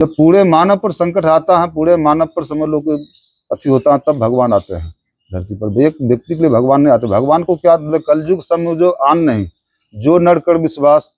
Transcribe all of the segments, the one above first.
जब पूरे मानव पर संकट आता है, पूरे मानव पर समझ लो कि अच्छी होता है, तब भगवान आते हैं धरती पर। एक व्यक्ति के लिए भगवान नहीं आते। भगवान को क्या कलयुग समय जो आन नहीं, जो नर कर विश्वास,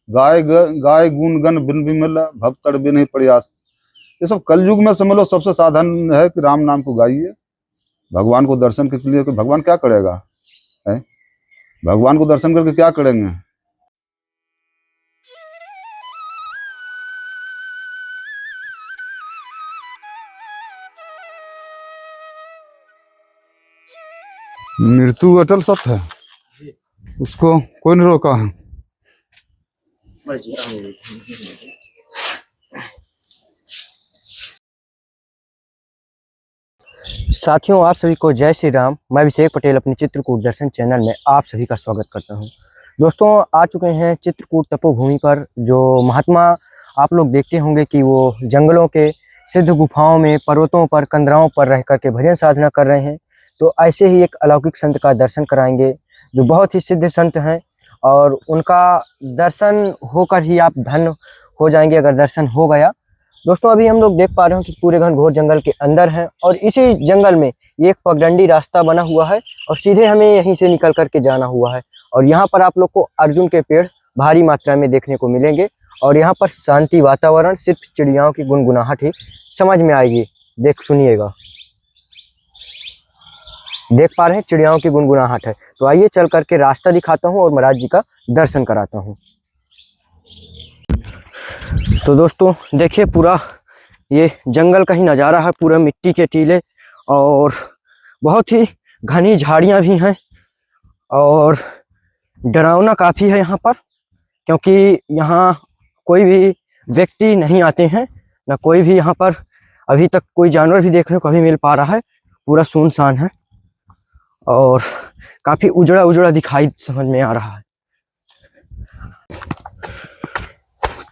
गाय गुण गण बिन विमल, भक्त बिन नहीं प्रयास। ये सब कलयुग में समझ लो सबसे साधन है कि राम नाम को गाइए, भगवान को दर्शन के लिए। कि भगवान क्या करेगा है? भगवान को दर्शन करके क्या करेंगे? मृत्यु अटल सत्य है, उसको कोई नहीं रोका है। साथियों, आप सभी को जय श्री राम। मैं अभिषेक पटेल अपने चित्रकूट दर्शन चैनल में आप सभी का स्वागत करता हूं। दोस्तों, आ चुके हैं चित्रकूट तपोभूमि पर। जो महात्मा आप लोग देखते होंगे कि वो जंगलों के सिद्ध गुफाओं में, पर्वतों पर, कंदराओं पर रह करके भजन साधना कर रहे हैं। तो ऐसे ही एक अलौकिक संत का दर्शन कराएंगे जो बहुत ही सिद्ध संत हैं, और उनका दर्शन होकर ही आप धन्य हो जाएंगे अगर दर्शन हो गया। दोस्तों, अभी हम लोग देख पा रहे हैं कि पूरे घनघोर जंगल के अंदर हैं, और इसी जंगल में एक पगडंडी रास्ता बना हुआ है और सीधे हमें यहीं से निकल करके जाना हुआ है। और यहाँ पर आप लोग को अर्जुन के पेड़ भारी मात्रा में देखने को मिलेंगे, और यहाँ पर शांति वातावरण, सिर्फ चिड़ियाओं की गुनगुनाहट ही समझ में आएगी। सुनिएगा, देख पा रहे हैं चिड़ियाओं की गुनगुनाहट है। तो आइए चल करके रास्ता दिखाता हूँ और महाराज जी का दर्शन कराता हूँ। तो दोस्तों देखिए, पूरा ये जंगल का ही नज़ारा है, पूरा मिट्टी के टीले, और बहुत ही घनी झाड़ियाँ भी हैं, और डरावना काफ़ी है यहाँ पर, क्योंकि यहाँ कोई भी व्यक्ति नहीं आते हैं, ना कोई भी यहाँ पर अभी तक कोई जानवर भी देखने को अभी मिल पा रहा है। पूरा सुनसान है और काफ़ी उजड़ा उजड़ा दिखाई समझ में आ रहा है।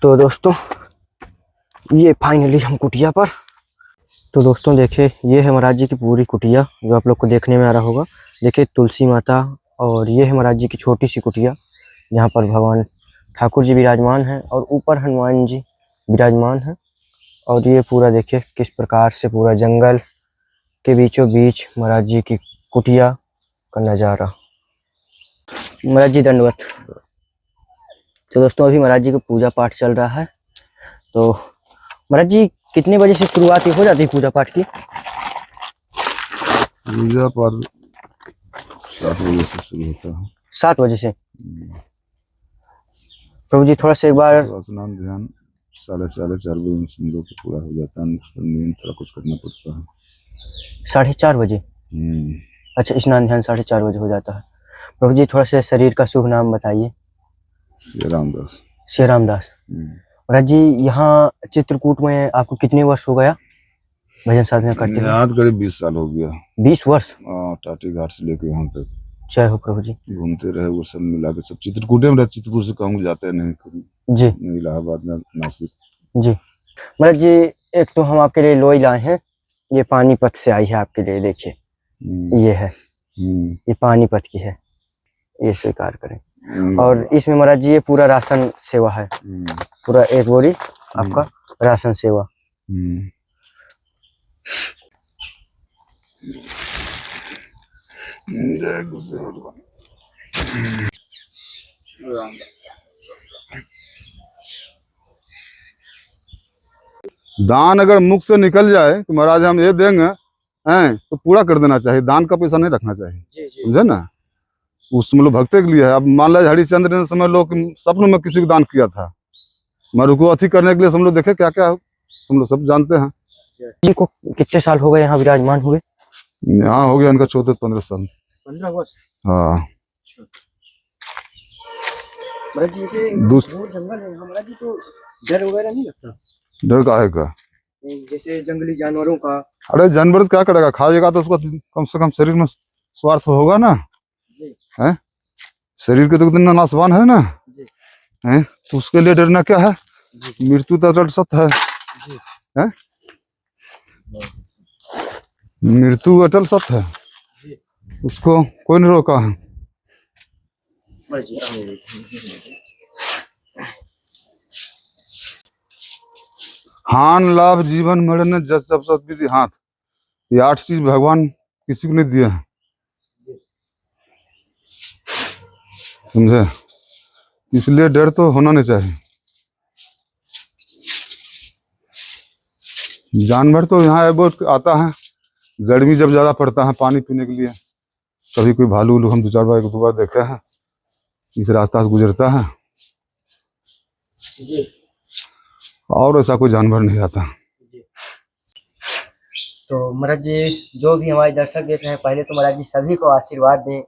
तो दोस्तों, ये फाइनली हम कुटिया पर। तो दोस्तों देखिए, ये है महाराज जी की पूरी कुटिया जो आप लोग को देखने में आ रहा होगा। देखिए, तुलसी माता, और ये है महाराज जी की छोटी सी कुटिया जहाँ पर भगवान ठाकुर जी विराजमान हैं, और ऊपर हनुमान जी विराजमान हैं। और ये पूरा देखिए किस प्रकार से पूरा जंगल के बीचों बीच महाराज जी की कुटिया का नज़ारा। महाराज जी दंडवत। तो दोस्तों, अभी महाराज जी का पूजा पाठ चल रहा है। तो महाराज जी, कितने बजे से शुरुआत हो जाती है पूजा पाठ की? पूजा पाठ 7 बजे से शुरू होता है। 7 बजे से। प्रभु जी, थोड़ा सा एक बार स्नान ध्यान 4:30 बजे में हम लोग को पूरा हो जाता है। नियम थोड़ा कुछ करना पड़ता है। 4:30 बजे? अच्छा, स्नान ध्यान 4:30 बजे हो जाता है। प्रभु जी, थोड़ा सा शरीर का शुभ नाम बताइए। श्री रामदास। श्री रामदास। महाराज जी, यहाँ चित्रकूट में आपको कितने वर्ष हो गया भजन साधना करते हैं? यहाँ करीब 20 साल हो गया। 20 वर्ष? टाटी घाट से लेके यहाँ तक। जय हो प्रभु जी। घूमते रहे, वो सब मिला के सब चित्रकूटे में। चित्रकूट से कहूँ जाते नहीं जी, इलाहाबाद, नासिक जी। महाराज जी, एक तो हम आपके लिए लोई लाए हैं, ये पानीपत से आई है आपके लिए। देखिए, ये है, ये पानीपत की है, ये स्वीकार करें। और इसमें महाराज जी ये पूरा राशन सेवा है, पूरा 1 बोरी आपका राशन सेवा। दान अगर मुख से निकल जाए तो महाराज हम ये देंगे हैं तो पूरा कर देना चाहिए। दान का पैसा नहीं रखना चाहिए, समझे ना। उस मतलब भक्ति के लिए है। अब मान लो हरिश्चंद्र ने समझ लो कि सपने में किसी को दान किया था, मरु को अथी करने के लिए हम लोग देखे क्या क्या हम लोग सब जानते हैं। जी को कितने साल हो गए यहाँ विराजमान हुए? यहाँ हो गया इनका 14-15 साल। 15 वर्ष? हाँ। जंगल है हमारा जी, तो डर वगैरह नहीं लगता? डर काहे का? जैसे जंगली जानवरों का। अरे जानवर क्या करेगा, खाएगा तो उसका कम से कम शरीर में स्वार्थ होगा ना। है शरीर के तो कितना नाशवान है ना। है तो उसके लिए डरना क्या है? मृत्यु तो अटल सत्य है। मृत्यु अटल सत्य है, उसको कोई नहीं रोका है। हान लाभ जीवन मरण जस जब सब विधि हाथ, ये 8 चीज भगवान किसी को नहीं दिया है, समझे। इसलिए डर तो होना नहीं चाहिए। जानवर तो यहाँ बहुत आता है, गर्मी जब ज्यादा पड़ता है पानी पीने के लिए, कभी कोई भालू उलू हम 2-4 बार देखे हैं, इस रास्ता से गुजरता है, और ऐसा कोई जानवर नहीं आता। तो महाराज जी, जो भी हमारे दर्शक देख रहे हैं, पहले तो महाराज जी सभी को आशीर्वाद दें।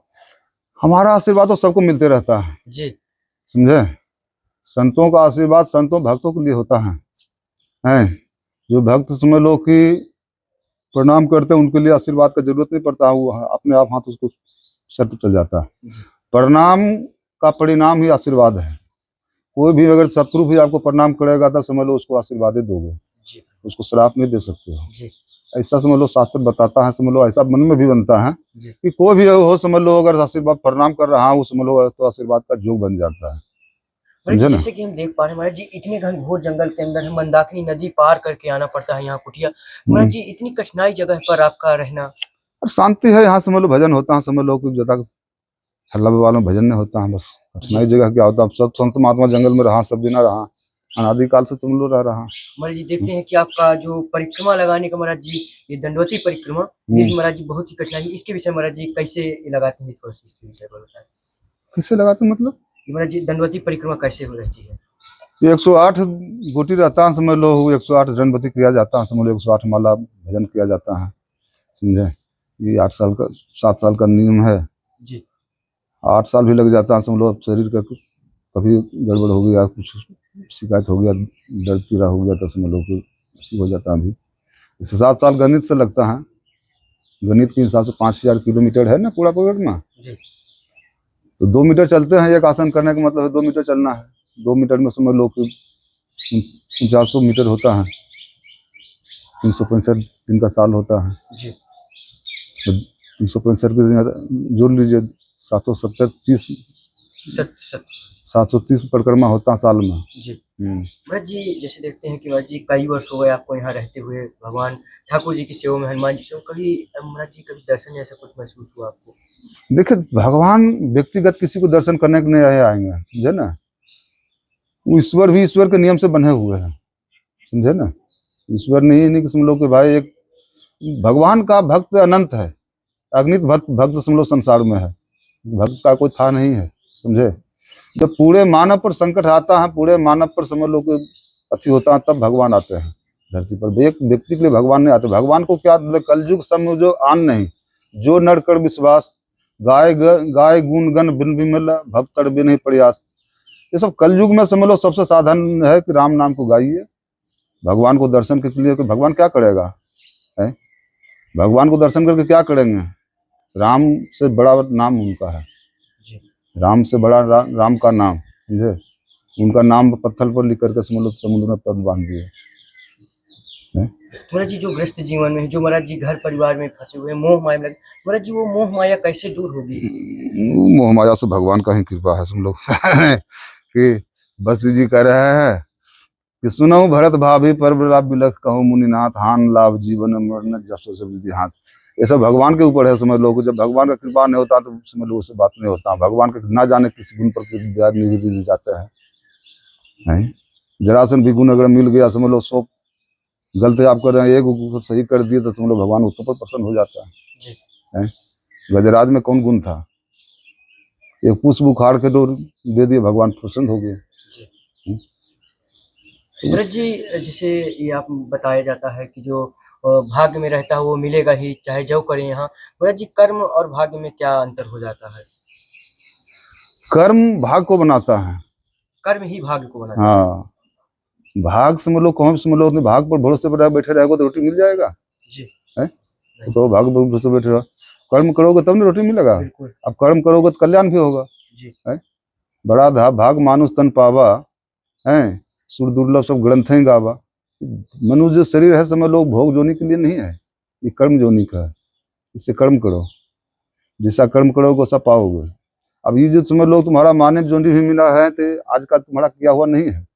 हमारा आशीर्वाद तो सबको मिलते रहता है जी, समझे। संतों का आशीर्वाद संतों भक्तों के लिए होता है, हैं जो भक्त समझ लो कि प्रणाम करते हैं, उनके लिए आशीर्वाद का जरूरत नहीं पड़ता, वो अपने आप हाथ उसको सर पर चल जाता है। प्रणाम का परिणाम ही आशीर्वाद है। कोई भी अगर शत्रु भी आपको प्रणाम करेगा तो समझ लो उसको आशीर्वाद ही दोगे, उसको श्राप नहीं दे सकते हो। जी, ऐसा समझ लो शास्त्र बताता है, समझ लो ऐसा मन में भी बनता है जी। कि कोई भी हो समझ लो अगर आशीर्वाद प्रणाम कर रहा हूँ समझ लो तो आशीर्वाद का योग बन जाता है, समझे ना। जैसे कि हम देख पा रहे हैं महाराज जी, इतने घनघोर जंगल के अंदर है, मंदाकिनी नदी पार करके आना पड़ता है यहाँ कुटिया। महाराज जी, इतनी कठिनाई जगह पर आपका रहना। और शांति है यहाँ, समझ लो भजन होता है, समझ लो कि जैसा हल्ला वालों भजन नहीं होता है, बस कठिनाई जगह क्या होता है। सब संत महात्मा जंगल में रहा, सब दिन रहा, अनादिकाल से तुम लोग रह रहा। महाराज जी देखते हैं कि आपका जो परिक्रमा लगाने का महाराज जी, ये दंडवती परिक्रमा, ये भी महाराज जी बहुत ही कठिनाई है। इसके विषय महाराज जी कैसे लगाते हैं, थोड़ा सा इसके विषय पर बताएं। किससे लगाते मतलब ये महाराज जी दंडवती परिक्रमा कैसे हो रहती है? ये 108 गोटी रहता है, समझ लो 108 दंडवती किया जाता है, समझ लो 108 माला भजन किया जाता है, समझे। ये 8 साल का 7 साल का नियम है जी, 8 साल भी लग जाता है, समझ लो शरीर का कभी गड़बड़ हो गया, कुछ शिकायत हो गया, दर्द पीड़ा हो गया तो समझ लो कि हो जाता है। अभी इससे 7 साल गणित से लगता है, गणित के हिसाब से 5000 किलोमीटर है ना पूरा परिक्रमा। तो 2 मीटर चलते हैं, एक आसन करने का मतलब है 2 मीटर चलना है। 2 मीटर में समझ लो कि 400 मीटर होता है, 365 दिन का साल होता है। जी, तो 365 के दिन जोड़ लीजिए, 730 730 परिक्रमा होता है साल में। जी। महाराज जी जैसे देखते हैं कि महाराज जी कई वर्ष हो गए आपको यहाँ रहते हुए, भगवान ठाकुर जी की सेवा में, हनुमान जी की सेवा, कभी महाराज जी कभी दर्शन ऐसा कुछ महसूस हुआ आपको? देखिए भगवान व्यक्तिगत किसी को दर्शन करने के लिए आएंगे, समझे ना। वो ईश्वर भी ईश्वर के नियम से बने हुए हैं, समझे ना। ईश्वर नहीं कि समझ लो कि भाई एक भगवान का भक्त अनंत है, अगणित भक्त समझ लो संसार में है, भक्त का कोई था नहीं है, समझे। जब पूरे मानव पर संकट आता है, पूरे मानव पर समझ लो कि अच्छी होता है, तब भगवान आते हैं धरती पर। एक व्यक्ति के लिए भगवान नहीं आते। भगवान को क्या कलयुग समय जो आन नहीं, जो नर कर विश्वास, गाय गुण गण बिन विमल भक्त बिन ही प्रयास। ये सब कलयुग में समझ लो सबसे साधन है कि राम नाम को गाइए भगवान को दर्शन के लिए। कि भगवान क्या करेगा है, भगवान को दर्शन करके क्या करेंगे। राम से बड़ा नाम उनका है, राम से बड़ा राम का नाम, समझे। उनका नाम पत्थर पर लिख करके समझ लो समुद्र में पद बांध दिए। महाराज जी जो ग्रस्त जीवन में है, जो महाराज जी घर परिवार में फंसे हुए मोह माया में लगे, महाराज जी वो मोह माया कैसे दूर होगी? मोह माया से भगवान का ही कृपा है हम लोग कि बस जी कह रहे हैं कि सुनो भरत भाभी पर बिलख कहूँ मुनिनाथ, हान लाभ जीवन मरण जसो से विधि हाथ। ये सब भगवान के ऊपर है, समझ लो। जब भगवान का कृपा नहीं होता तो समझ लो उससे बात नहीं होता। भगवान के ना जाने किस गुण पर निधि जाते हैं। जरासन भी गुण अगर मिल गया समझ लो, 100 गलती आप कर रहे हैं, एक सही कर दिए तो समझ लो भगवान उत्तर पर प्रसन्न हो जाता है। गजराज में कौन गुण था, एक पुष्प उखाड़ के तो दे दिए, भगवान प्रसन्न हो गए। महाराज जी जैसे ये आप बताया जाता है कि जो भाग्य में रहता है वो मिलेगा ही, चाहे जो करें यहाँ। महाराज जी कर्म और भाग्य में क्या अंतर हो जाता है? कर्म भाग को बनाता है, कर्म ही भाग्य को बनाता है। हाँ, भाग समझ लो कौन समझ लो, अपने भाग पर भरोसे पर बैठे रहेगा तो रोटी मिल जाएगा जी, है। तो भाग पर भरोसे बैठे रहो, कर्म करोगे तब ना रोटी मिलेगा। बिल्कुल। अब कर्म करोगे तो कल्याण भी होगा जी, है। बड़ा भाग मानुष तन पावा है, सुर दुर्लभ सब ग्रंथ ही गावा। मनुष्य जो शरीर है समझ लो भोग जोनी के लिए नहीं है, ये कर्म जोनी का है। इससे कर्म करो, जैसा कर्म करोगे वैसा पाओगे। अब ये जो समझ लो तुम्हारा मानव जोनी भी मिला है तो आज का तुम्हारा किया हुआ नहीं है,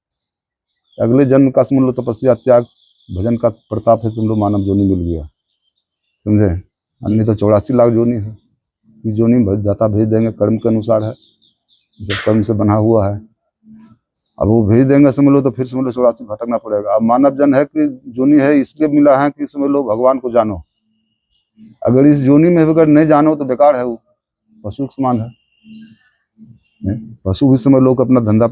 अगले जन्म का समझ लो तपस्या त्याग भजन का प्रताप है, समझ लो मानव जोनी मिल गया, समझे। अन्य तो 84 लाख जोनी है, ये जोनी दाता भेज देंगे, कर्म के अनुसार है, जब कर्म से बना हुआ है। अब वो भेज देंगे समझ लो, तो फिर समझ लो 84 भटकना पड़ेगा। अब मानव जन है कि जोनी है इसलिए मिला है कि समझ लो भगवान को जानो। अगर इस जोनी में अगर नहीं जानो तो बेकार है, वो पशु के समान है। पशु भी समझ लो अपना धंधा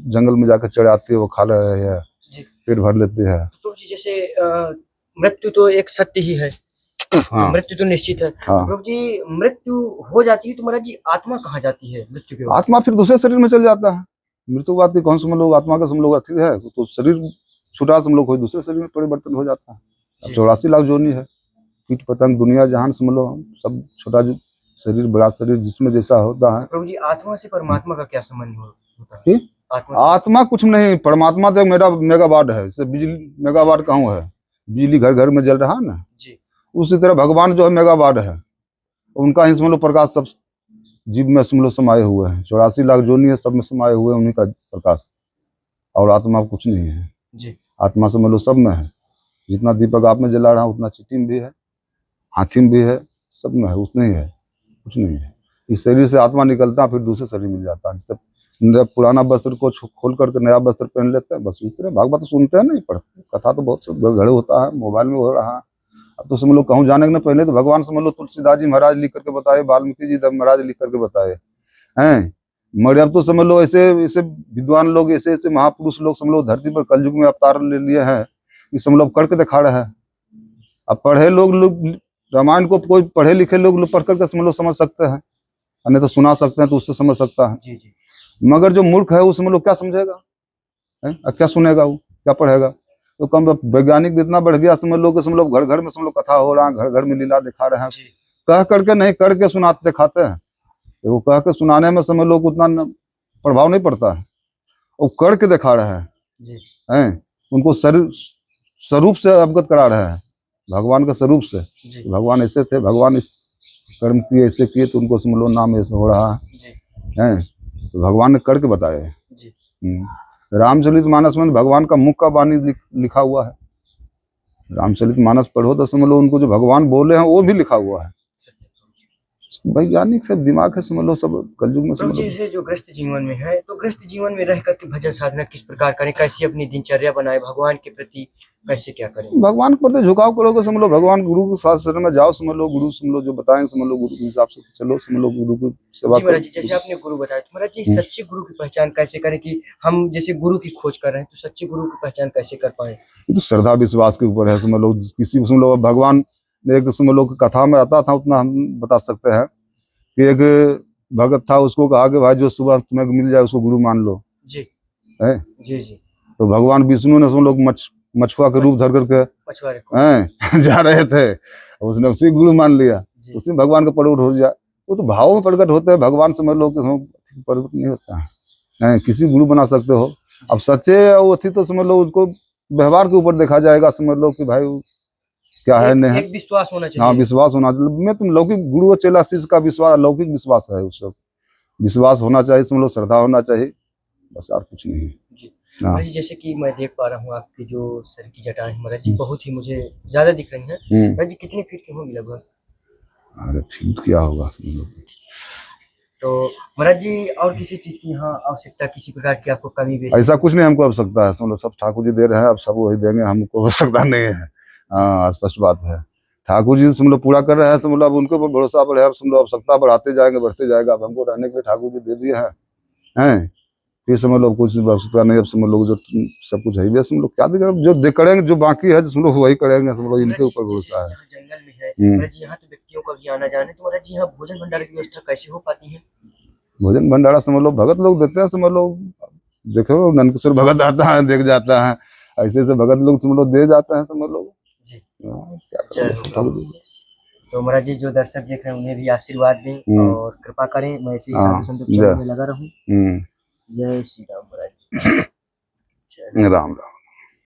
जंगल में जाकर चढ़ाते हैं, वो खा रहे हैं, पेट भर लेते हैं। तो जी जैसे मृत्यु तो एक सत्य ही है, हाँ। मृत्यु तो निश्चित है। हाँ। प्रभु जी मृत्यु हो जाती है तो महाराज जी आत्मा कहाँ जाती है मृत्यु के बाद? आत्मा फिर दूसरे शरीर में चल जाता है। मृत्यु के बाद की कौन समझ लो आत्मा का समझ लो अथी है, तो शरीर छुटा समझ लो कोई दूसरे शरीर में परिवर्तन हो जाता है। 84 लाख जोनी है, कीट पतंग दुनिया जहान समझ लो, सब छोटा शरीर बड़ा शरीर जिसमें जैसा होता है। प्रभु जी आत्मा से परमात्मा का क्या संबंध होता है? आत्मा कुछ नहीं, परमात्मा तो मेरा मेगावाट है, जैसे बिजली मेगावाट कहूँ है, बिजली घर घर में जल रहा है ना जी, उसी तरह भगवान जो है मेगावाट है, उनका ही समझ लो प्रकाश सब जीव में समझ लो समाये हुए हैं। 84 लाख जोनी है, सब में समाये हुए हैं उन्हीं का प्रकाश, और आत्मा कुछ नहीं है जी। आत्मा समझ लो सब में है, जितना दीपक आप में जला रहा उतना चीटी में भी है, हाथी में भी है, सब में है, उतना ही है, कुछ नहीं है। इस शरीर से आत्मा निकलता है, फिर दूसरे शरीर मिल जाता है। जैसे पुराना वस्त्र को खोल करके नया वस्त्र पहन लेते हैं, बस उतरे। भागवत तो सुनते हैं, नहीं पढ़ते, कथा तो बहुत से घड़े होता है, मोबाइल में हो रहा है। अब तो समझ लो कहूँ जाने के पहले तो भगवान समझ लो तुलसीदास जी महाराज लिख करके बताए, वाल्मीकि जी महाराज लिख करके बताए हैं। मगर अब तो समझ लो ऐसे ऐसे विद्वान लोग, ऐसे ऐसे महापुरुष लोग समझ लो धरती पर कलयुग में अवतार ले लिए हैं कि समझ लो करके दिखा रहे हैं। अब पढ़े लोग रामायण को कोई पढ़े लिखे लोग पढ़ करके समझ लो समझ सकते हैं, नहीं तो सुना सकते हैं तो उससे समझ सकता है जी जी। मगर जो मूर्ख है वो समझ लो क्या समझेगा, क्या सुनेगा, वो क्या पढ़ेगा। तो कम वैज्ञानिक इतना बढ़ गया समझ लो कि समझ लो घर घर में समझ लो कथा हो रहा है, घर घर में लीला दिखा रहे हैं, कह करके नहीं करके सुनाते दिखाते हैं। वो कह के सुनाने में समझ लो उतना प्रभाव नहीं पड़ता है, वो करके दिखा रहे हैं, उनको स्वरूप से अवगत करा रहे हैं, भगवान के स्वरूप से। भगवान ऐसे थे, भगवान इस कर्म किए, ऐसे किए, तो उनको समझ लो नाम ऐसे हो रहा है, तो भगवान ने करके बताए। रामचरित मानस में भगवान का मुख का वाणी लिखा हुआ है। रामचरित मानस पढ़ो तो समझ लो उनको जो भगवान बोले हैं वो भी लिखा हुआ है। वैज्ञानिक सब दिमाग है समझ लो, सब कलयुग में समझ लो। जैसे जो ग्रस्त जीवन में है, तो ग्रस्त जीवन में रह करके भजन साधना किस प्रकार करें, कैसे अपनी दिनचर्या बनाए, भगवान के प्रति कैसे क्या करें? भगवान के प्रति झुकाव करोगे समझ लो, भगवान गुरु के साथ शरण में जाओ, समझ लो गुरु समझ लो जो बताएं समझ लो, गुरु के हिसाब से चलो, समझ लो गुरु की सेवा करो। जैसे आपने गुरु बताया, तो महाराज जी सच्चे गुरु की पहचान कैसे करें, कि हम जैसे गुरु की खोज कर रहे हैं तो सच्चे गुरु की पहचान कैसे कर पाए? तो श्रद्धा विश्वास के ऊपर है समझ लो। किसी समझ लो भगवान एक समझ लो कथा में आता था, उतना हम बता सकते हैं कि एक भगत था, उसको कहा कि भाई जो सुबह तुम्हें मिल जाए उसको गुरु मान लो जी है जी जी। तो भगवान विष्णु ने सब लोग मछुआ के रूप धर करके जा रहे थे, उसने उसी गुरु मान लिया, उसी भगवान का प्रकट हो गया। वो तो भाव में प्रकट होते हैं, भगवान समझ लो कि प्रकट नहीं होता है, किसी गुरु बना सकते हो। अब सच्चे अथी तो समझ लो उसको व्यवहार के ऊपर देखा जाएगा, समझ लो कि भाई क्या है नहीं, एक विश्वास होना चाहिए। हाँ विश्वास होना चाहिए। मैं तुम लौकिक गुरु और चेला शिष्य का विश्वास लौकिक विश्वास है, उस सब विश्वास होना चाहिए, समझ लो श्रद्धा होना चाहिए, बस और कुछ नहीं है जी। महाराज जी जैसे कि मैं देख पा रहा हूँ आपकी जो सर की जटाएं महाराज जी बहुत ही मुझे ज्यादा दिख रही हैं। महाराज जी कितने फीट की होंगी लगभग? अरे फीट क्या होगा समझ लो। तो महाराज जी और किसी चीज की यहाँ आवश्यकता, किसी प्रकार की आपको कमी बेसी? ऐसा कुछ नहीं हमको आवश्यकता है, समझ लो सब ठाकुर जी दे रहे हैं, अब सब वही देंगे, हमको आवश्यकता नहीं है। हाँ स्पष्ट बात है, ठाकुर जी समझ लो पूरा कर रहे हैं, समझ लो अब उनके ऊपर भरोसा पर है, अब समझ लो आवश्यकता बढ़ाते जाएंगे, बढ़ते जाएगा। अब हमको रहने के लिए ठाकुर जी दे दिए हैं, फिर समझ लो कुछ आवश्यकता नहीं। अब समझ लो जो सब कुछ है समझ लो, क्या जो दे करेंगे, जो बाकी है समझ लो वही करेंगे, समझ लो इनके ऊपर भरोसा है। जंगल में है यहाँ तो व्यक्तियों का भी आना जाना, तो महाराज जी यहाँ भोजन भंडार की व्यवस्था कैसे हो पाती है? भोजन भंडारा समझ लो भगत लोग देते हैं, समझ लो देखो नंदकिशोर भगत आता है देख जाता है, ऐसे ऐसे भगत लोग समझ लो दे जाते हैं, समझ लो जी। तो महाराज जी जो दर्शक देख रहे हैं उन्हें भी आशीर्वाद दें और कृपा करें, मैं ऐसे ही साधु संतों में लगा रहूं। जय श्री राम महाराज। राम राम।